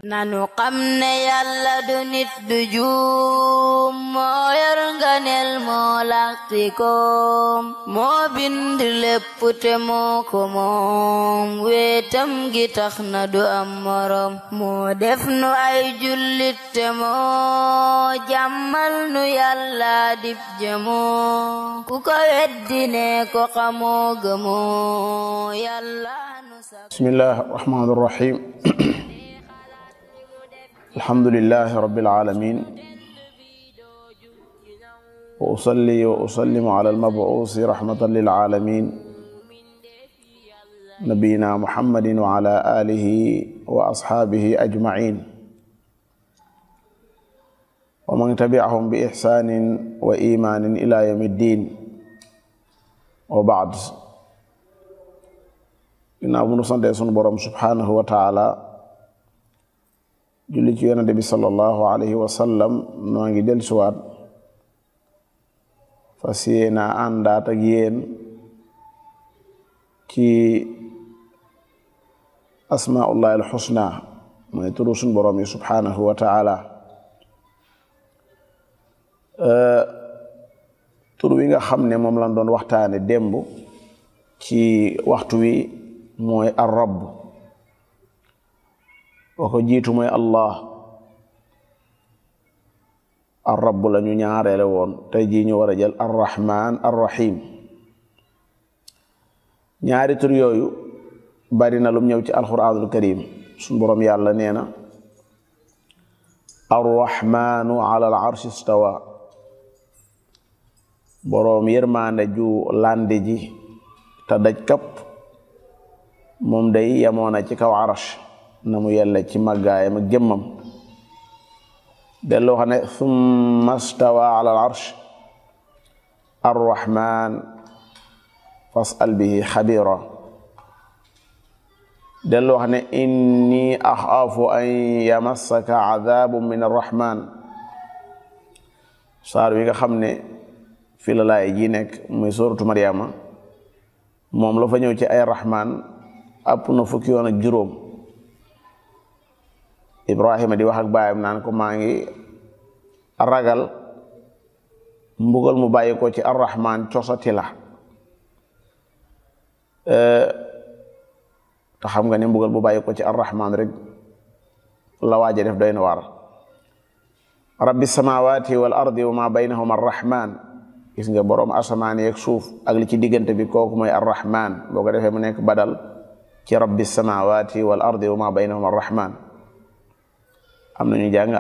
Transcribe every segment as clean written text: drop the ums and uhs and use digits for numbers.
nanu xam ne yàlla du nit du juum moo yor nganeel moo laqti koom moo bind lépp te moo ko moom weetam gi tax na du am morom moo def nu ay jullit te moo jàmmal nu yàlla dib jëmoo ku ko weddi ne ko xamoo gëmoo yàlla nu sa bismillahir rahmanir rahim alhamdulillahi rabbil alamin wa usalli wa usallimu ala al-mab'uusi rahmatan lil alamin nabiyina muhammadin wa ala alihi wa ashaabihi ajma'in wa man tabi'ahum bi ihsanin wa imanin ila yawmiddin wa ba'd ginnaaw bu nu sante sunu borom subhanahu wa ta'ala julli ci yonent bi sallallahu alayhi wa sallam noo ngi dellusiwaat fas yéena àndaat ak yéen ci asmaullahi alxusna mooy turu sunu borom yi subhanahu wa ta'ala tur wi nga xam ne moom lañ doon waxtaane démb ci waxtu wi mooy ar-rabb wa ko jiitu mooy allah ar-rabb la ñu ñaareele woon tey jii ñu war a jël ar-rahman ar-rahim ñaari tur yooyu bari na lum ñëw ci alquranul karim suñu boroom yàlla nee na ar-rahmanu ala al-arshi istawa boroom yërmaande ju lande ji te daj kapp moom day yemoona ci kaw arash na mu yella ci màggaayam ak jëmmam delloo xam ne thumma stawa ala al arsh arrahman fas'al bihi xabira delloo xam ne inni axaafu an yamassaka adabun min arrahman saar wi nga xam ne fi la laay ji nekk muy suratu Maryama moom la fa ñëw ci ay rahman ëpp na fukki yoon ak juróom Ibrahima di wax ak baayam naan ko maa ngi ragal mbugal mu bàyyi ko ci arrahman cosati la te xam nga ne mbugal bu bàyyi ko ci arrahman rek la waaja def doy na waar rabbi samawati wal ardi wa ma baynahuma arrahman gis nga boroom asamaan yeeg suuf ak li ci diggante bi kooku mooy arrahman boo ko defee mu nekk badal ci rabbi samawati wal ardi wa ma baynahuma arrahman am nañu jàng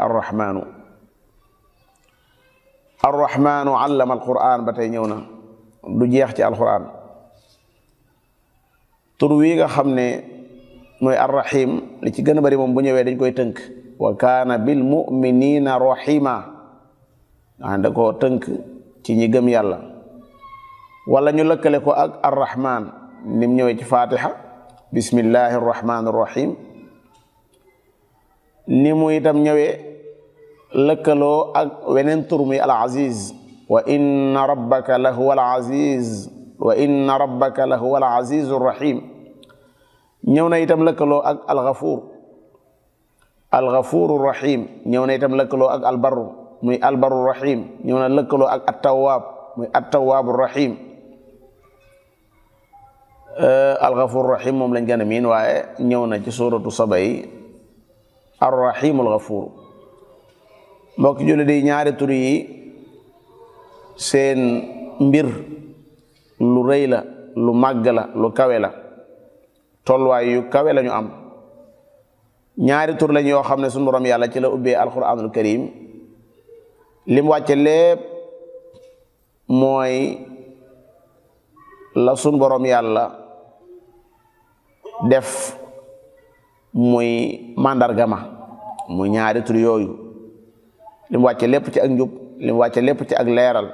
arrahmanu allama alquran ba tey ñëw na du jeex ci alquran tur wi nga xam ne mooy arrahim li ci gën a bari moom bu ñëwee dañ koy tënk wa kaana bil muminina rahima da ko tënk ci ñi gëm yàlla wala ñu lëkkale ko ak arrahman nim ñëwee ci fatiha bismillahi arrahmani arrahim ni mu itam ñëwee lëkkaloo ak weneen tur muy al aziz wa inna rabbaka la huwa al aziz wa inna rabbaka la huwa al azizu rahim ñëw na itam lëkkaloo ak al ghafuru rahim ñëw na itam lëkkaloo ak al barru muy al barru rahim ñëw na lëkkaloo ak at tawwab muy at tawwabu rahim al ghafuru rahim moom lañ gën a miin waaye ñëw na ci suratu saba yi arrahimul ghafur mbokk julli di ñaari tur yi seen mbir lu rëy la lu màgg la lu kawe la tolluwaay yu kawe la ñu am ñaari tur lañ yoo xam ne sunu borom yàlla ci la ubbee alquranul karim lim wàcce lépp mooy la sunu borom yàlla def muy màndargama muy ñaari tur yooyu lim wàcce lépp ci ak njub lim wàcce lépp ci ak leeral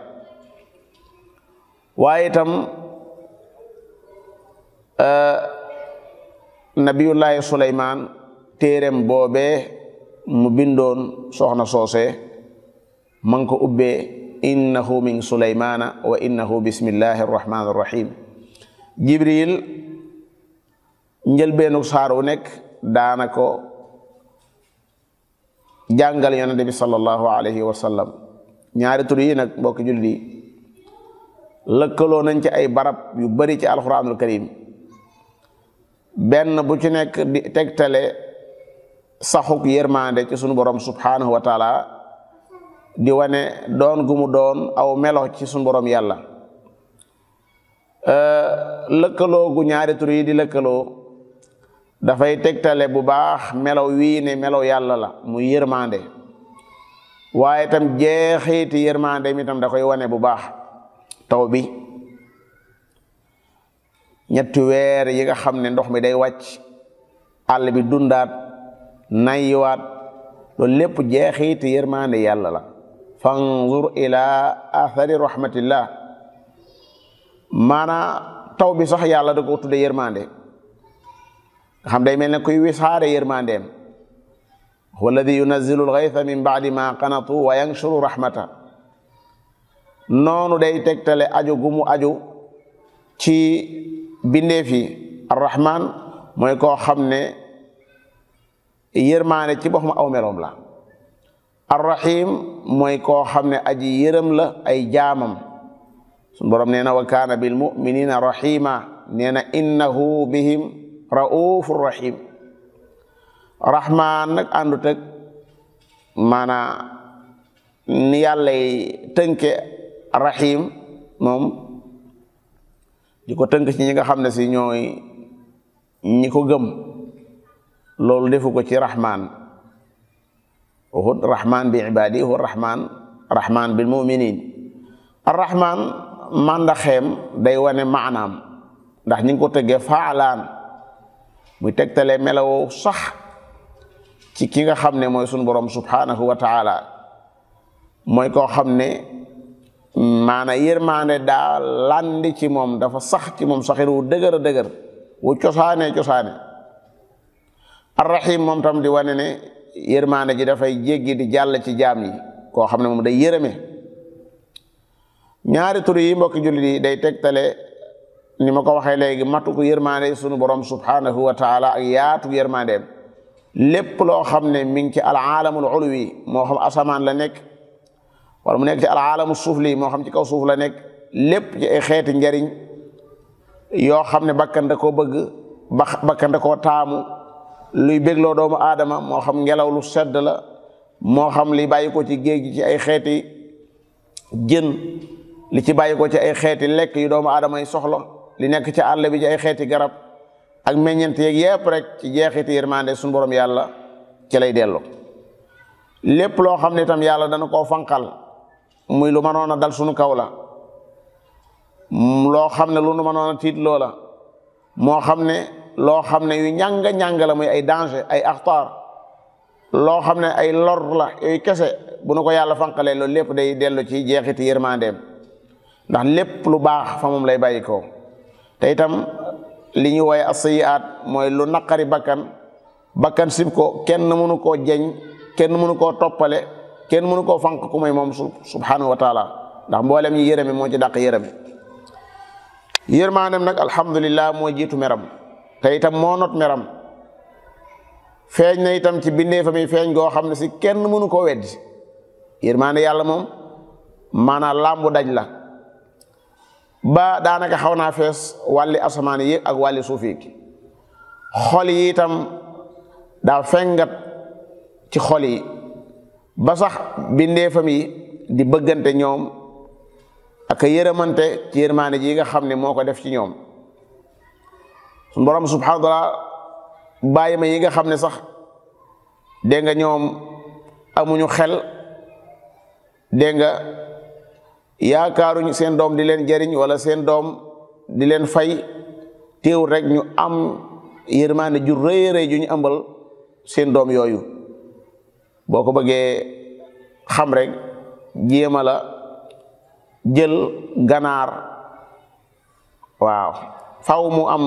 waaye itam nabiyullahi Suleymaan téerem boobee mu bindoon soxna soose man ko ubbee innahu min Suleymaana wa innahu bismillahi arrahmani arrahim Jibril njëlbeenu saar wu nekk daana ko jàngal yonente bi sallallahu alayhi wa sallam. ñaari tur yi nag mbokki jullit yi lëkkaloo nañ ci ay barab yu bari ci alquranul karim, benn bu ci nekk di tegtale saxuk yërmande ci sunu borom subhanahu wa taala, di wane doon gu mu doon aw melo ci sunu borom yàlla. lëkkaloo gu ñaari tur yi di lëkkaloo dafay tegtale bu baax melaw wii ne melaw yàlla la muy yërmande, waaye tam jeexiti yërmande mi tam da koy wane bu baax. taw bi ñetti weer yi nga xam ne ndox mi day wàcc, àll bi dundaat nayyiwaat, loolu lépp jeexiti yërmande yàlla la. fanzur ila athari rahmatillah, maanaa taw bi sax yàlla da ko tudde yërmande, nga xam day mel ne kuy wisaare yërmandeem. huwa alladi yunazzilu al-ghaytha min ba'di ma qanatu wa yanshuru rahmata. noonu day tegtale aju gu mu aju ci bindeef yi. arrahman mooy koo xam ne yërmaande ci boppam aw meloom la. arrahim mooy koo xam ne aji yërëm la ay jaamam. suñu borom nee na wa kaana bil muminina rahima, nee na innahu bihim raufur rahim. rahman nag àndut ak maanaa ni yàlla tënke rahim moom di ko tënk ci ñi nga xam ne si ñooy ñi ko gëm, loolu defu ko ci rahman. waxut rahman bi ibadi, waxut rahman bil muminin. arrahman mandaxeem day wane maanaam, ndax ñi ngi ko tëggee faalaan, muy tegtale melaw sax ci ki nga xam ne mooy sunu borom subhanahu wa taala. mooy koo xam ne maana yërmaande daa landi ci moom, dafa sax ci moom saxir wu dëgër a dëgër, wu cosaane. arrahim moom tam di wane ne yërmaande ji dafay jéggi di jàll ci jaam yi, koo xam ne moom day yërëme. ñaari tur yi mbokki jullit yi day tegtale ni ma ko waxee léegi matuku yërmaande sunu borom subhanahu wa taala ak yaatu yërmaandeem. lépp loo xam ne mi ngi ci alaalamul ulwi, moo xam asamaan la nekk wala mu nekk ci alaalamu suufli, moo xam ci kaw suuf la nekk, lépp ci ay xeeti njariñ yoo xam ne bakkan da koo bëgg, bakkan da koo taamu, luy bégloo doomu aadama, moo xam ngelaw lu sedd la, moo xam li bàyyi ko ci géej gi ci ay xeeti jën, li ci bàyyi ko ci ay xeeti lekk yu doomu aadama yi soxla, li nekk ci àll bi ci ay xeeti garab ak meññeent yeeg yépp rek ci jeexiti yërmande suñu borom yàlla ci lay dellu. lépp loo xam ne itam yàlla dana koo fanqal, muy lu mënoon a dal suñu kaw la, loo xam ne lu nu mënoon a tiit loola, moo xam ne loo xam ne yu ñàng la, muy ay danger, ay axtaar, loo xam ne ay lor la yooyu kese, bu nu ko yàlla fanqalee loolu lépp day dellu ci jeexiti yërmandeem, ndax lépp lu baax fa moom lay bàyyi ko. te itam li ñu wooye as-sayyi'aat mooy lu naqari bakkan sib ko, kenn mënu koo jeñ, kenn mënu koo toppale, kenn mënu koo fanq ku may moom subhanahu wa taala, ndax mboolem ñi yërëme moo ci dàq yërëme. yërmaandem nag alhamdulillah moo jiitu meram, te itam moo not meram. feeñ na itam ci bindeefam yi feeñ goo xam ne si kenn mënu koo weddi. yërmaande yàlla moom maanaam làmbu daj la, ba daanaka xaw naa fees wàlli asamaan yi ak wàlli suuf yi. xol yi itam daa fengat ci xol yi, ba sax bindeefam yi di bëggante ñoom ak yërëmante ci yërmaande ji nga xam ne moo ko def ci ñoom. suñu borom subhanahu wa taala bàyyi ma yi nga xam ne sax dégg nga ñoom amuñu xel, dégg nga yaakaaruñu seen doom di leen jariñ wala seen doom di leen fay, teewul rek ñu am yërmaande ju rëy rëy ju ñu ëmbal seen doom yooyu. boo ko bëggee xam rek jéema la jël ganaar, waaw faw mu am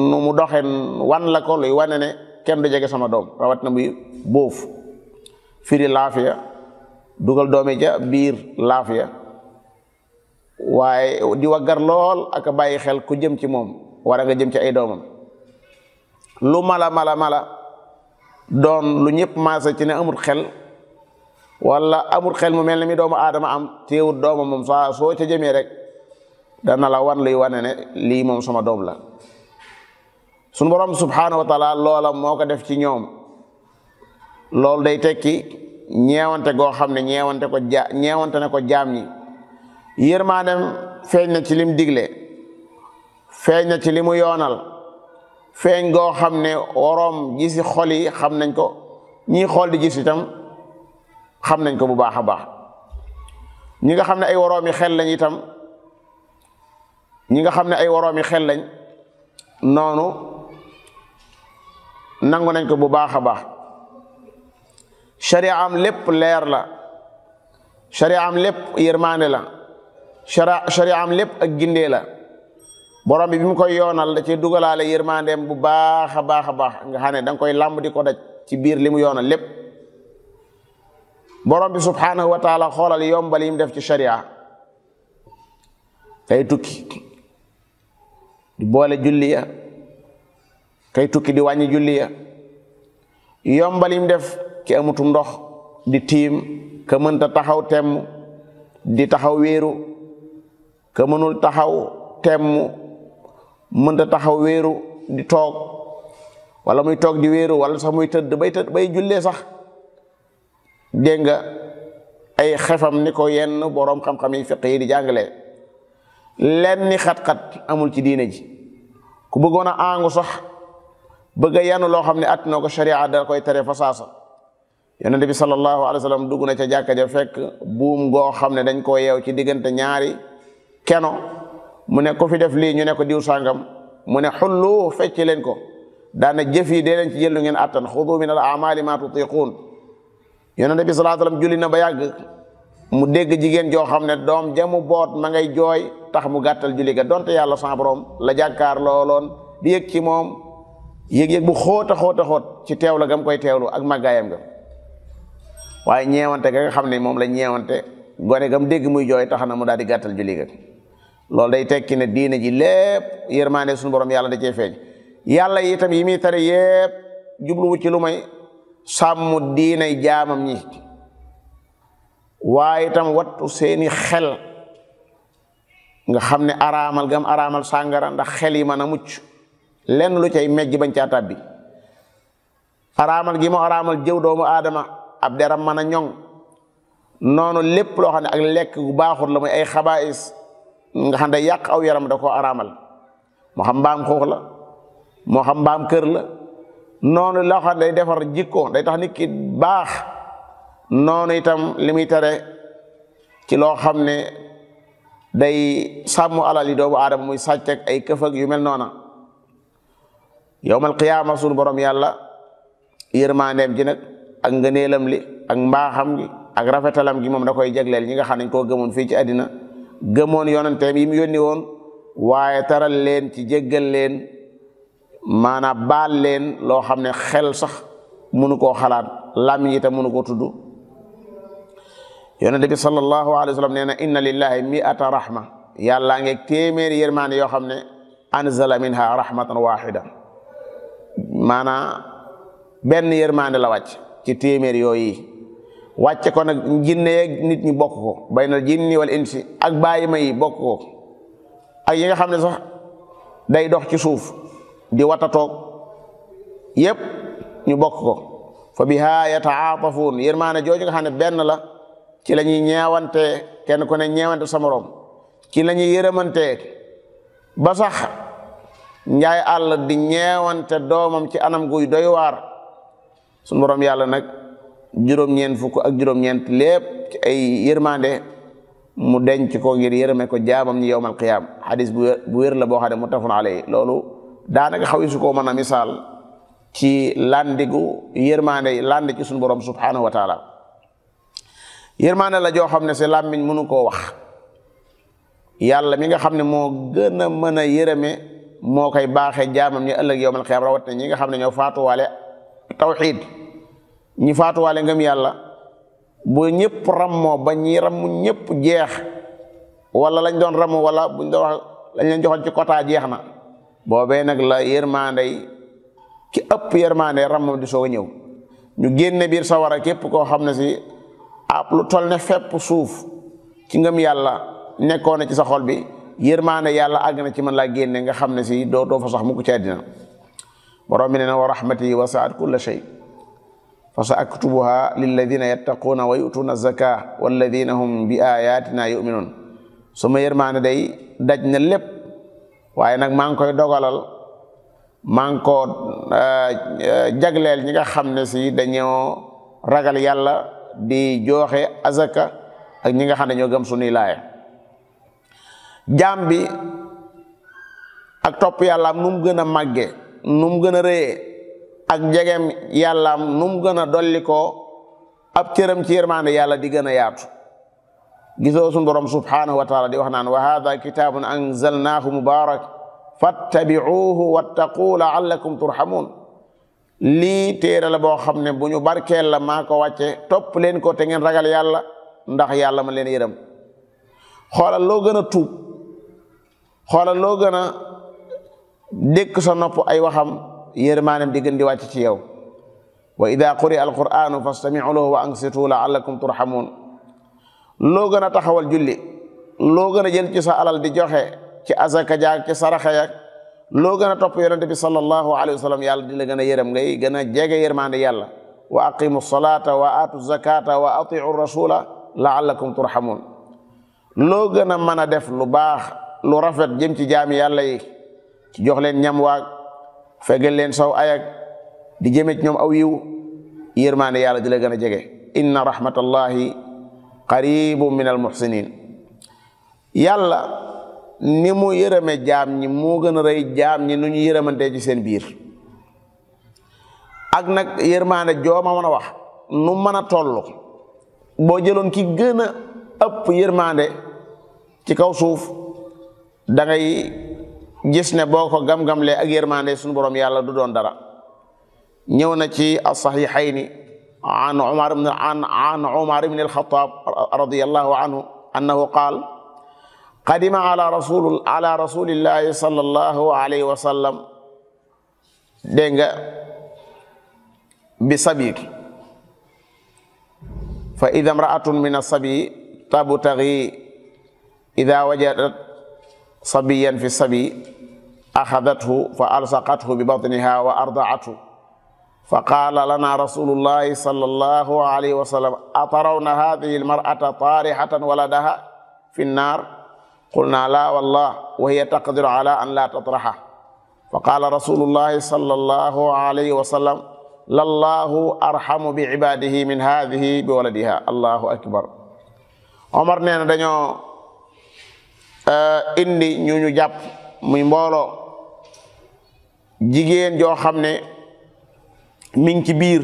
nu mu doxen wan la ko luy wane ne kenn du jege sama doom, rawat na muy bóof firi laafiya, dugal doomi ja biir laafiya, waaye di waggar lool ak bàyyi xel ku jëm ci moom, war a nga jëm ci ay doomam. lu mala doon lu ñëpp maasa ci ne amul xel wala amul xel mu mel ne mi doomu aadama am teewut dooma moom saa soo ca jëmee rek dana la wan luy wane ne lii moom sama doom la. sunu borom subhanahu wa taala loola moo ko def ci ñoom. loolu day tekki ñeewante goo xam ne ñeewante ne ko jaam ñi. yërmaandem feeñ na ci lim digle, feeñ na ci li mu yoonal, feeñ goo xam ne woroom gisi xol yi xam nañ ko, ñii xool di gis itam xam nañ ko bu baax a baax. ñi nga xam ne ay woroomi xel lañ itam noonu nangu nañ ko bu baax a baax. sharia am lépp leer la, sharia am lépp yërmaande la, sharia am lépp ak gindee la. borom bi mu koy yoonal da ci dugalaale yërmandeem bu baax a baax a baax nga xam ne da nga koy làmb di ko daj ci biir li mu yoonal lépp. borom bi subhanahu wa taala xoolal yombal yi mu def ci sharia. kay tukki di boole julli ya, kay tukki di wàññi julli ya, yombal yi mu def ki amutum ndox di tiim, ka mënta taxaw temm di taxaw wéeru, ka mënul taxaw temm mënta taxaw wéeru di toog, wala muy toog di wéeru, wala sax muy tëdd bay jullee sax. dégg nga ay xefam ni ko yenn boroom xam-xam yi fiq yi di jàngale, lenn ni xat-xat amul ci diine ji. ku bëggoon a àngu sax bëgg a yanu loo xam ne at na ko sharia da koy tere fa saasa. yonent bi sallallahu alayhi wa sallam dugg na ca jàkka ja fekk buum goo xam ne dañ koo yeew ci diggante ñaari keno, mu ne ko fi def lii ñu ne ko diw sàngam, mu ne xullu fecc leen ko, daana jëf yi dee leen ci jël lu ngeen attan, xudu min al amali ma tutiquun. yonent bi sallallahu alayhi wa sallam julli na ba yàgg mu dégg jigéen joo xam ne doom jamu boot ma ngay jooy tax mu gàttal julli ga, donte yàlla sa borom la jàkkaar looloon di yëg ci moom yëg-yëg bu xóot a xóot ci teew la gam koy teewlu ak màggaayam ga. waaye ñeewante ga nga xam ne moom la ñeewante gone gam dégg muy jooy tax na mu daal di gàttal julli ga. loolu day tekki ne diine ji lépp yërmaande suñu borom yàlla da cee feeñ. yàlla itam yi muy tere yépp jubluwu ci lu may sàmm diinay jaamam ñi, waaye itam wattu seeni xel nga xam ne araamal gam araamal sàngara ndax xel yi mën a mucc lenn lu cay mejj bañ caa tàbbi. araamal gi mu araamal jëw doomu aadama ab deram mën a ñoŋ, noonu lépp loo xam ne ak lekk gu baaxul la muy ay xabaais nga xam ne yàq aw yaram da koo araamal, moo xam mbaam xuux la moo xam mbaam kër la. noonu loo xam ne day defar jikko day tax nit ki baax, noonu itam li muy tere ci loo xam ne day sàmm alal yi doomu aadama muy sàcc ak ay këf ak yu mel noona. yawmal qiyaama sunu borom yàlla yërmandeem ji nag ak ngëneelam li ak mbaaxam gi ak rafetalam gi moom da koy jagleel ñi nga xam ne koo gëmoon fii ci àddina, gëmoon yonenteem yi mu yónni woon, waaye taral leen ci jéggal leen, maanaam baal leen loo xam ne xel sax mënu koo xalaat, làmmiñ itam mënu koo tudd. yonent bi sallallahu alayhi wa sallam nee na inna lillahi mi'ata rahma, yàllaa ngeeg téeméeri yërmaande yoo xam ne anzala minha rahmatan wahida, maanaam benn yërmaande la wàcc ci téeméer yooyu. wàcce ko nag jinne yeeg nit ñi bokk ko, baynal jinni wal insi, ak bàyyi ma yi bokk ko, ak yi nga xam ne sax day dox ci suuf di watatoog yépp ñu bokk ko. fa biha yataatafuun, yërmaane jooju nga xam ne benn la, ci la ñuy ñeewante, kenn ku ne ñeewante sa morom, ci la ñuy yërëmante ba sax njaay àll di ñeewante doomam ci anam guy doy waar. suñu borom yàlla nag juróom-ñeent fukk ak juróom-ñeent lépp ci ay yërmande mu denc ko ngir yërëme ko jaamam ñi yowmal qiyaam. xadis bu wér la boo xam ne muttafaqun alayhi. loolu daanaka xaw su ko mën a misaal ci landigu yërmande landi ci suñu borom subhanahu wa taala. yërmande la joo xam ne si làmmiñ mënu koo wax. yàlla mi nga xam ne moo gën a mën a yërëme moo koy baaxee jaamam ñi ëllëg yowmal qiyaam, rawat na ñi nga xam ne ñoo faatuwaale tawxiid, ñi faatuwaale ngëm yàlla. bu ñëpp rammoo ba ñi rammu ñëpp jeex, wala lañ doon rammu wala buñ doon wax lañ leen joxoon ci quota jeex na, boobee nag la yërmande ki ëpp yërmande rammam di soog a ñëw. ñu génne biir sawara képp koo xam ne si ab lu toll ne fepp suuf ci ngëm yàlla nekkoon na ci sa xol bi yërmaande yàlla àgg na ci mën laa génne nga xam ne si doo fa sax mukk ci àddina borom bi ne na wa rahmati wasi'at kulla shay fa sa aktubuha lilladina yattaquuna wa yu'tuuna zaka walladina hum bi ayatina yu'minuun suma yërmaande day daj na lépp waaye nag maa ngi koy dogalal maa ngi ko jagleel ñi nga xam ne si dañoo ragal yàlla di joxe azaka ak ñi nga xam ne ñoo gëm sunuy laaya jaam bi ak topp yàllaam nu mu gën a màgge nu mu gën a rëyee ak jegeem yàllaam nu mu gën a dolli ko ab cëram ci yërmaande yàlla di gën a yaatu gisoo sunu borom subhanahu wa taala di wax naan wa hada kitabun anzalnahu mubarak fattabi'uhu wattaqu la'allakum turhamun lii téere la boo xam ne bu ñu barkeel la maa ko wàcce topp leen ko te ngeen ragal yàlla ndax yàlla ma leen yërëm xoolal loo gën a tuub xoolal loo gën a dékk sa nopp ay waxam yërmaanem di gën di wàcc ci yow wa ida quri'a alqur'anu fastami'u lahu wa ansitu la'allakum turhamun loo gën a taxawal julli loo gën a jël ci sa alal di joxe ci azaka jaag ci saraxa yak loo gën a topp yonente bi sallallahu alayhi wa sallam yàlla di la gën a yërëm ngay gën a jege yërmande yàlla wa aqimu salata wa atu zakata wa atiu rasula la'allakum turhamun loo gën a mën a def lu baax lu rafet jëm ci jaami yàlla yi ci jox leen ñam waag fegal leen saw ayak di jëme ci ñoom aw yiw yërmande yàlla di la gën a jege inna rahmatallahi qaribun min al muhsinin yàlla ni mu yërëme jaam ñi moo gën a rëy jaam ñi nu ñu yërëmante ci seen biir ak nag yërmande jooma mën a wax nu mën a toll boo jëloon ki gën a ëpp yërmande ci kaw suuf da ngay gis ne boo ko gam-gamlee ak yërmande suñu borom yàlla du doon dara ñëw na ci as-sahihayni an Umar ibn al-Khattab radiyallahu anhu annahu qaal qadima ala rasulillahi sallallahu alayhi wa sallam dégg nga bi sabi fa ida imra'atun min as-sabi tabtaghi ida wajadat sabiyan fi sabi axadathu fa alsaqathu bi batniha wa arda'athu fa qaala lana rasulullahi sallallahu alayhi wa sallam atarawna hadhihi al-mar'ata tarihatan waladaha fi an-nar qulna la wallah wa hiya taqdiru ala an la tatraha fa qaala rasulullahi sallallahu alayhi wa sallam lallahu arhamu bi ibadihi min hadhihi bi waladiha allahu akbar Omar nee na dañoo indi ñu jàpp muy mbooloo jigéen joo xam ne mi ngi ci biir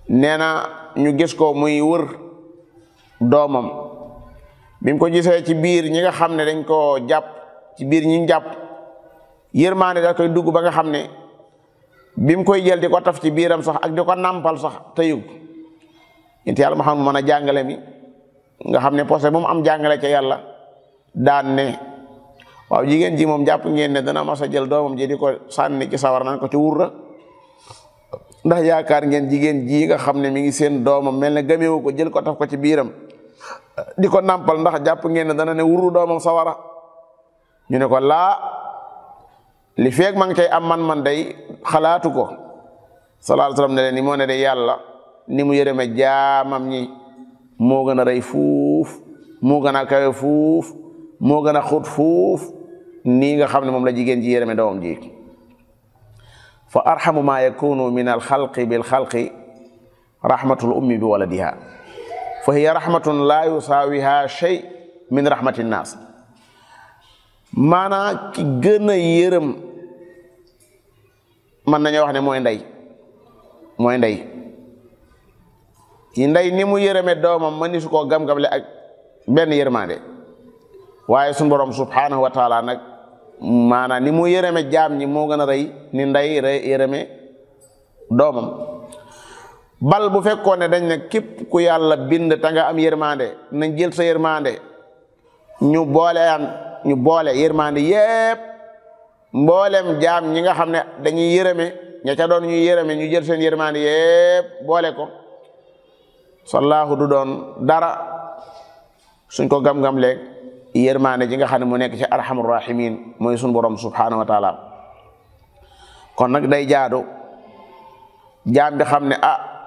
nee na ñu gis ko muy wër doomam bi mu ko gisee ci biir ñi nga xam ne dañ ko jàpp ci biir ñi jàpp yërmaande da koy dugg ba nga xam ne bi mu koy jël di ko taf ci biiram sax ak di ko nampal sax te yëg inti yàlla ma xam mën a jàngale mi nga xam ne posé bu mu am jàngale ca yàlla daan ne waaw jigéen ji moom jàpp ngeen ne dana mas a jël doomam ji di ko sànni ci sawar nan ko ci wurra ndax yaakaar ngeen jigéen ji nga xam ne mi ngi seen doomam mel ne gamewu ko jël ko taf ko ci biiram di ko nampal ndax jàpp ngeen ne dana ne wurru doomam sawara ñu ne ko laa li feeg ma ngi cay am man day xalaatu ko sallallahu alayhi wasallam ne leen ni moo ne de yàlla ni mu yërëme jaamam ñi moo gën a rëy fuuf moo gën a kawe fuuf moo gën a xut fuuf nii nga xam ne moom la jigéen ji yërëme doomam ji fa arhamu ma yakunu min alxalqi bilxalqi rahmatul ummi bi waladiha fa hiya rahmatun la yusawiha shay min rahmati nnaas maanaa ki gën a yërëm mën nañoo wax ne mooy ndey yi ndey ni mu yërëme doomam ma ni su koo gam-gamle ak benn yërmande waaye suñu borom subhanahu wa taala nag maanaam ni mu yërëme jaam ñi moo gën a rëy ni ndey yërëme doomam bal bu fekkoon ne dañ ne képp ku yàlla bind ta nga am yërmande nañ jël sa yërmande ñu boole yërmande yépp mboolem jaam ñi nga xam ne dañuy yërëme ña ca doon ñuy yërëme ñu jël seen yërmaande yépp boole ko sallaahu du doon dara suñ ko gam-gam leeg yërmaande ji nga xam ne mu nekk ci arhamur rahimin mooy suñ borom subhanahu wa taala. kon nag day jaadu jaam bi xam ne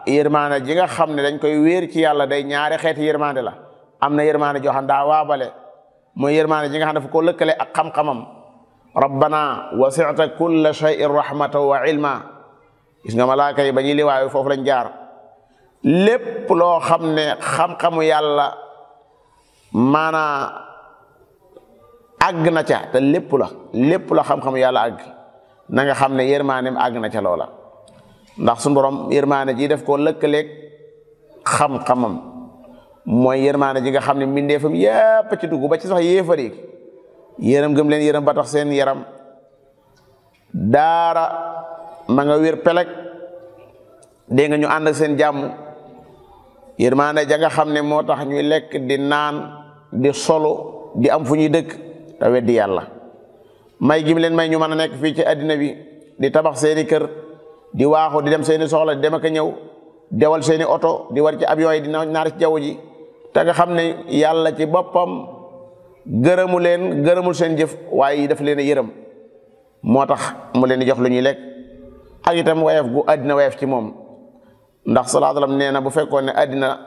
yërmaande ji nga xam ne dañ koy wéer ci yàlla day ñaari xeeti yërmaande la. am na yërmaande joo xam daa waabale mooy yërmaande ji nga xam ne dafa ko lëkkale ak xam-xamam rabbana wasi'ta kulla shay'in rahmatan wa ilma. gis nga malaaka yi ba ñuy liwaayu foofu lañ jaar lépp loo xam ne xam-xamu yàlla maanaa àgg na ca te lépp la xam-xamu yàlla àgg na nga xam ne yërmaaneem àgg na ca loola ndax suñu borom yërmaane ji def koo lëkkaleeg xam-xamam mooy yërmaane ji nga xam ne mbindeefam yépp ci dugg ba ci sax yéefar yi yërëm gëm leen yërëm ba tax seen yaram daara ma nga wér peleg dégg nga ñu ànd ak seen jàmm yërmaane ja nga xam ne moo tax ñuy lekk di naan di solo di am fu ñuy dëkk te weddi yàlla may gi mu leen may ñu mën a nekk fii ci àddina bi di tabax seeni kër di waaxu di dem seeni soxla di dem ak a ñëw dewal seeni oto di war ci avion yi di naar ci jaww ji te nga xam ne yàlla ci boppam gërëmu leen gërëmul seen jëf waaye daf leen a yërëm moo tax mu leen di jox lu ñuy lekk ak itam wayef gu àddina wayef ci moom ndax sallallahu alayhi wa sallam nee na bu fekkoon ne àddina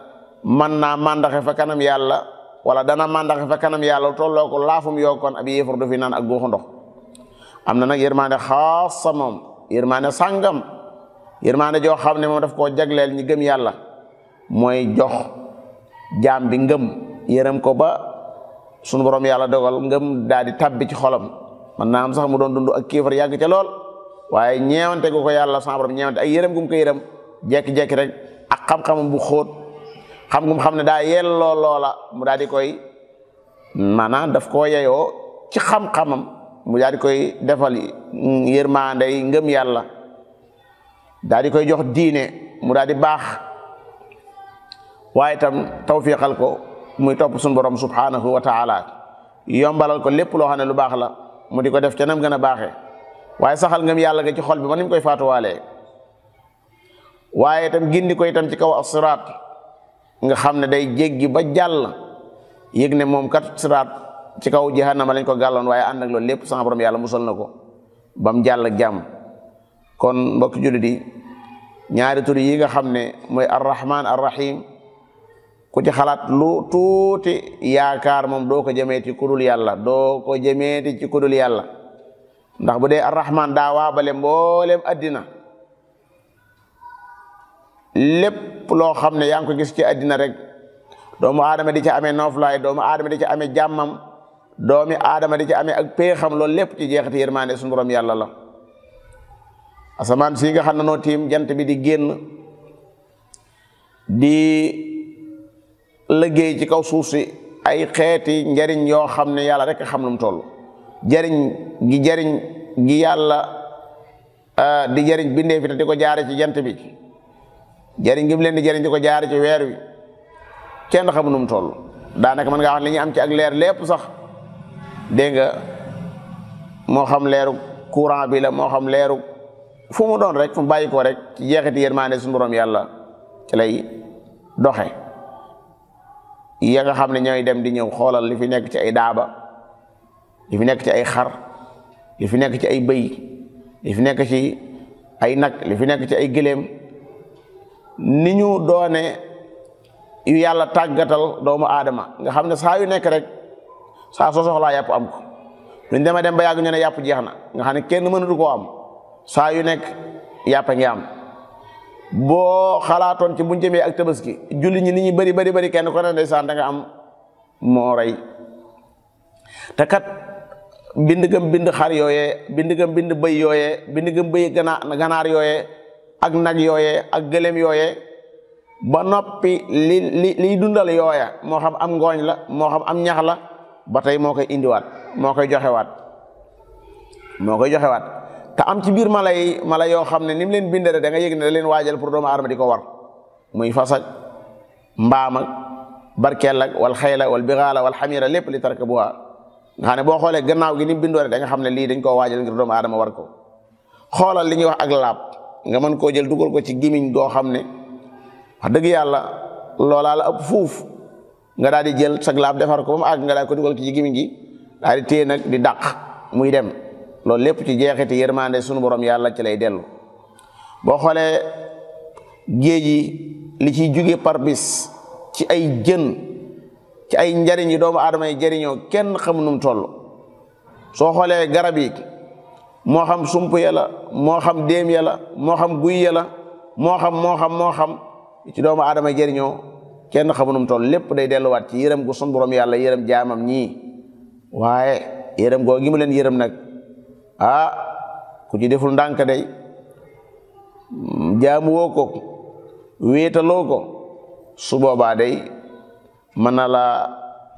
mën naa màndaxe fa kanam yàlla wala dana màndaxe fa kanam yàlla tolloo ko laafum yokkoon ab yéefar du fi naan ak góoxu ndox am na nag yërmaande xaasa moom yërmaande sàngam yërmaande joo xam ne moom daf koo jagleel ñi gëm yàlla mooy jox jaam bi ngëm yërëm ko ba sunu borom yàlla dogal ngëm daal di tabbi ci xolam man naa am sax mu doon dund ak kéefar yàgg ca lool waaye ñeewante gu ko yàlla sama borom ñeewante ay yërëm gu mu ko yërëm jekki-jekki rek ak xam-xamam bu xóot xam gum xam ne daa yelloo loola mu daal di koy maanaam daf koo yeyoo ci xam-xamam mu daal di koy defal yërmaande yi ngëm yàlla daal di koy jox diine mu daal di baax waaye itam tawfiqal ko muy topp suñu borom subhanahu wa taala yombalal ko lépp loo xam ne lu baax la mu di ko def ca nam gën a baaxee waaye saxal ngëm yàlla ga ci xol bi man ni mu koy faatuwaalee waaye itam gindi ko itam ci kaw as-siraat nga xam ne day jéggi ba jàll yëg ne moom kat siraat ci kaw jahannama lañ ko gàlloon waaye ànd ak loolu lépp sama borom yàlla musal na ko ba mu jàll ak jàmm kon mbokk jullit yi ñaari tur yi nga xam ne mooy arrahman arrahim ku ci xalaat lu tuuti yaakaar moom doo ko jëmeeti ci kudul yàlla doo ko jëmeeti ci kudul yàlla ndax bu dee arrahman daa waabale mboolem addina lépp loo xam ne yaa ngi ko gis ci addina rek doomu aadama di ci amee nooflaay doomu aadama di ci amee jàmmam doomi aadama di ci amee ak péexam loolu lépp ci jeexati yërmaande suñu borom yàlla la asamaan si nga xam ne noo tiim jant bi di génn di liggéey ci kaw suuf si ay xeeti njariñ yoo xam ne yàlla rek xam lu mu toll jariñ gi yàlla di jariñ bindee fi te di ko jaare ci jant bi jariñ gi mu leen di jariñ di ko jaare ci weer wi kenn xamu nu mu toll daanaka mën ngaa wax li ñu am ci ak leer lépp sax dégg nga moo xam leeru courant bi la moo xam leeru fu mu doon rek fu mu bàyyi ko rek ci jeexiti yërmaande suñu borom yàlla ci lay doxe ya nga xam ne ñooy dem di ñëw xoolal li fi nekk ci ay daaba li fi nekk ci ay xar li fi nekk ci ay bëy li fi nekk ci ay nag li fi nekk ci ay gëléem ni ñu doone yu yàlla tàggatal doomu aadama nga xam ne saa yu nekk rek saa soo soxlaa yàpp am ko luñ dema dem ba yàgg ñu ne yàpp jeex na nga xam ne kenn mënatu koo am saa yu nekk yàpp ngi am boo xalaatoon ci buñ jëmee ak tabaski julli ñi nit ñi bari kenn ko ne ndeysaan da nga am moo rey te kat bind gëm bind xar yooyee bind gëm bind bëy yooyee bind gëm bëy ganaar yooyee ak nag yooyee ak gëléem yooyee ba noppi liy dundal yooya moo xam am ngooñ la moo xam am ñax la ba tey moo koy indiwaat moo koy joxewaat te am ci biir mala yoo xam ne ni mu leen bindee da nga yëg ne da leen waajal pour doomu aadama di ko war muy fas ak mbaam ak barkeel ak wal xayla wal bixaala wal xamira lépp li tarkabuha nga xam ne boo xoolee gannaaw gi ni mu bindoo da nga xam ne lii dañ koo waajal ngir doomu aadama war ko xoolal li ñuy wax ak laab nga mën koo jël dugal ko ci gimiñ goo xam ne wax dëgg yàlla loolaa la ëpp fuuf nga daal di jël sag laab defar ko ba mu àgg nga daal ko dugal ci gimiñ gi daal di téye nag di dàq muy dem loolu lépp ci jeexiti yërmande sunu borom yàlla ci lay dellu. boo xoolee géej yi li ciy jóge par bis ci ay jën ci ay njariñ yi doomu aadama yi jëriñoo kenn xamu nu mu toll. soo xoolee garab yi moo xam sump ya la moo xam déem ya la moo xam guy ya la moo xam ci doomu aadama yi jëriñoo kenn xamu nu mu toll lépp day delluwaat ci yërëm gu sunu borom yàlla yërëm jaamam ñii. waaye yërëm goo gi mu leen yërëm nag ku ci deful ndànk day jaamu woo ko wéetaloo ko su boobaa day mën na la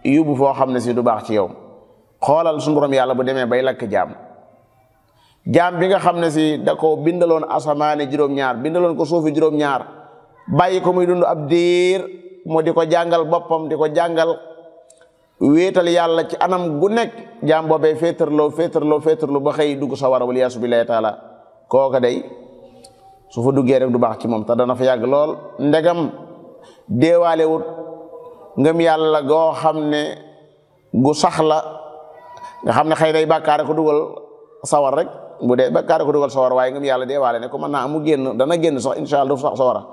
yóbbu foo xam ne si du baax ci yow. xoolal sunu borom yàlla bu demee bay lakk jaam bi nga xam ne si da ko bindaloon asamaane juróom-ñaar bindaloon ko suufi juróom-ñaar bàyyi ko muy dund ab diir mu di ko jàngal boppam di ko jàngal wéetal yàlla ci anam gu nekk jaam boobee féetarloo ba xëy dugg sawara wal yaasu billaahi taala kooka day su fa duggee rek du baax ci moom te dana fa yàgg lool ndegam deewaale wut ngëm yàlla goo xam ne gu sax la nga xam ne xëy day bàkkaare ko dugal sawar rek bu dee bàkkaare ko dugal sawar waaye ngëm yàlla deewaale ne ko mën naa amu génn dana génn sax insha Allah du sax sawara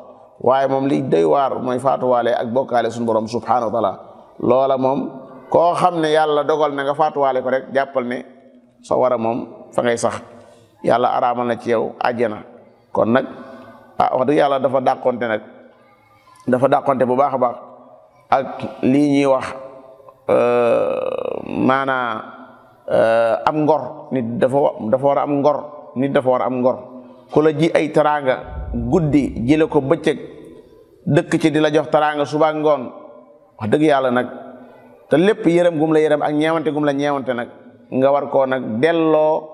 waaye moom li doy waar mooy faatuwaale ak bokkaale suñu borom subhanahu wa taala loola moom koo xam ne yàlla dogal na nga faatuwaale ko rek jàppal ne sawara moom fa ngay sax yàlla araamal na ci yow àjjana. kon nag wax dëgg yàlla dafa dàqonte bu baax a baax ak lii ñuy wax maanaa am ngor nit dafa war a am ngor nit dafa war a am ngor ku la ji ay teraanga guddi jële ko bëccëg dëkk ci di la jox teraanga suba ngoon wax dëgg yàlla nag te lépp yërëm gum la yërëm ak ñeewante gum la ñeewante nag nga war koo nag delloo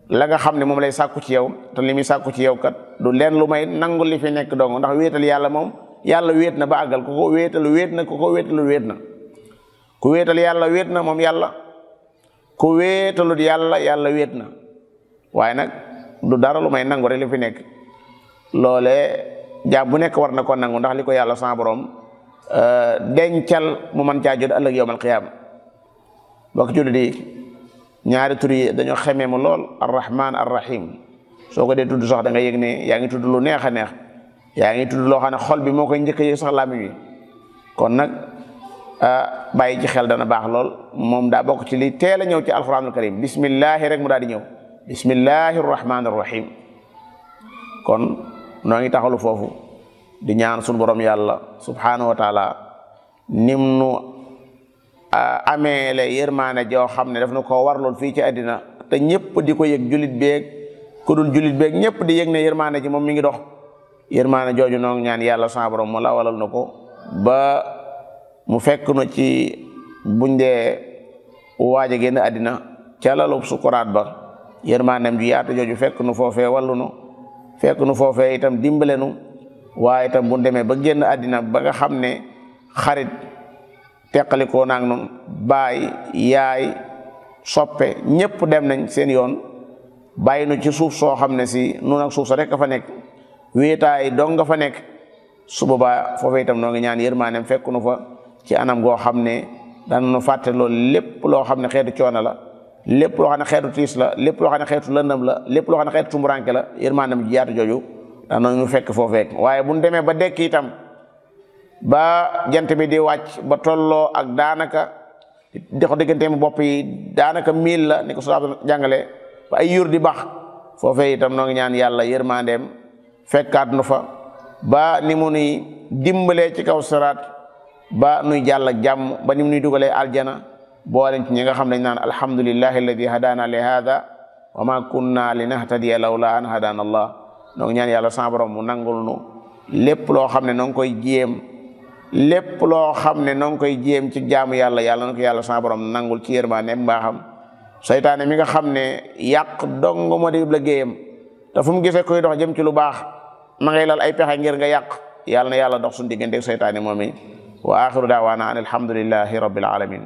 la nga xam ne moom lay sàkku ci yow te li muy sàkku ci yow kat du leen lu may nangu li fi nekk dong ndax wéetal yàlla moom yàlla wéet na ba àggal ku ko wéetalu wéet na ku ko wéetalu wéet na ku wéetal yàlla wéet na moom yàlla ku wéetalut yàlla yàlla wéet na waaye nag du dara lu may nangu rek li fi nekk loolee jaam bu nekk war na ko nangu ndax li ko yàlla sa borom dencal mu mën caa jot ëllëg yawmal qiyaama bokk julli di ñaari tur yi dañoo xemee mu lool arrahman arrahim soo ko dee tudd sax da nga yëg ne yaa ngi tudd lu neex a neex yaa ngi tudd loo xam ne xol bi moo koy njëkk a yëg sax làmmiñ wi kon nag bàyyi ci xel dana baax lool moom daa bokk ci li teel a ñëw ci alquranul karim bismillahi rek mu daal di ñëw bismillahi arrahman arrahim kon noo ngi taxalu foofu di ñaan sunu borom yàlla subhanahu wa taala nim nu ameele yërmaane joo xam ne daf na koo warlool fii ci àddina te ñëpp di ko yëg julit beeg ku dul julit beeg ñëpp di yëg ne yërmaane ji moom mi ngi dox yërmaane jooju noo ñaan yàlla sa borom mu la walal na ko ba mu fekk nu ci buñ dee waaja génn àddina ca lalu sukuraat ba yërmaanem ju yaatu jooju fekk nu foofee wallu nu fekk nu foofee itam dimbale nu waaye itam bu demee ba génn àddina ba nga xam ne xarit teqalikoo naag noonu baay yaay soppe ñëpp dem nañ seen yoon bàyyi nu ci suuf soo xam ne si nun ak suuf sa rek a fa nekk wéetaay dong nga fa nekk su boobaa foofee itam noo ngi ñaan yërmaanem fekk nu fa ci anam goo xam ne dana nu fàtte loolu lépp loo xam ne xeetu coono la lépp loo xam ne xeetu tiis la lépp loo xam ne xeetu lëndëm la lépp loo xam ne xeetu tumuranke la yërmaanem ji yaatu jooju dana ñu fekk foofee waaye bu ñu demee ba dekk itam ba jant bi di wàcc ba tolloo ak daanaka di ko diggante mu bopp yi daanaka 1000 la ni ko soo jàngale ba ay yur di bax foofee itam noo ngi ñaan yàlla yërmandeem fekkaat nu fa ba ni mu nuy dimbalee ci kaw siraat ba nuy jàll ak jàmm ba ni mu nuy dugalee aljana booleen ci ñi nga xam ne naan alhamdulillahi alladi hadana li hada wa ma kunna linahtadiya lawla an hadana allah noo ngi ñaan yàlla sa borom mu nangul nu lépp loo xam ne noo ngi koy jéem lépp loo xam ne noo ngi koy jéem ci jaamu yàlla yàlla na ko yàlla sa borom nangul ci yërmande mbaaxam seytaane mi nga xam ne yàq dong moo di liggéeyam te fu mu gisee koy dox jëm ci lu baax ma ngay lal ay pexe ngir nga yàq yàlla na yàlla dox suñu diggante ak seytaane moom i wa axiru daawaana an alhamdulillahi rabbil alamin